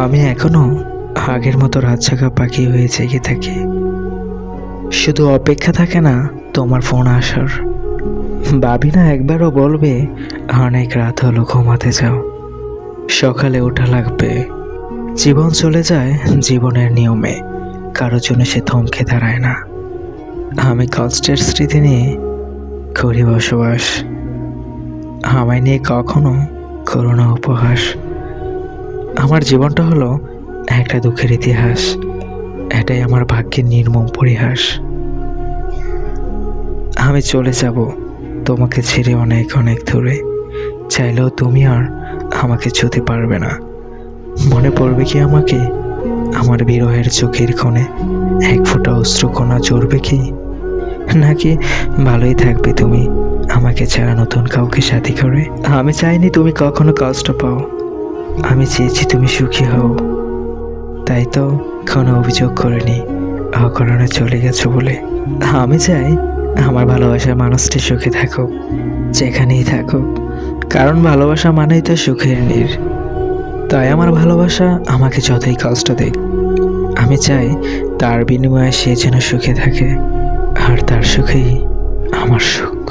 আমি এখনো আগের মতো রাতজাগা পাখি হয়ে জেগে থাকি। শুধু অপেক্ষা থাকে না তোমার ফোন আসার। ভাবি না একবারও বলবে অনেক রাত হলো, ঘুমাতে যাও, সকালে ওঠা লাগবে। জীবন চলে যায় জীবনের নিয়মে, কারো জন্য সে থমকে দাঁড়ায় না। আমি কষ্টের স্মৃতি নিয়ে করি বসবাস, আমায় নিয়ে কখনো করো না উপহাস। আমার জীবনটা হলো একটা দুঃখের ইতিহাস, এটাই আমার ভাগ্যের নির্মম পরিহাস। আমি চলে যাব তোমাকে ছেড়ে অনেক অনেক দূরে, চাইলেও তুমি আর আমাকে ছুঁতে পারবে না। মনে পড়বে কি আমাকে আমার বিরহের চোখের কোণে, এক ফোঁটা অশ্রুকণা ঝরবে কি? নাকি ভালোই থাকবে তুমি আমাকে ছাড়া নতুন কাউকে সাথী করে? আমি চাইনি তুমি কখনো কষ্ট পাও, আমি চেয়েছি তুমি সুখী হও। তাই তো কোনো অভিযোগ করিনি অকারণে চলে গেছো বলে। আমি চাই আমার ভালোবাসার মানুষটি সুখে থাকুক, যেখানেই থাকুক, কারণ ভালোবাসা মানেই তো সুখের নীড়। তাই আমার ভালোবাসা আমাকে যতই কষ্ট দেয়, আমি চাই তার বিনিময়ে সে যেন সুখে থাকে, আর তার সুখেই আমার সুখ।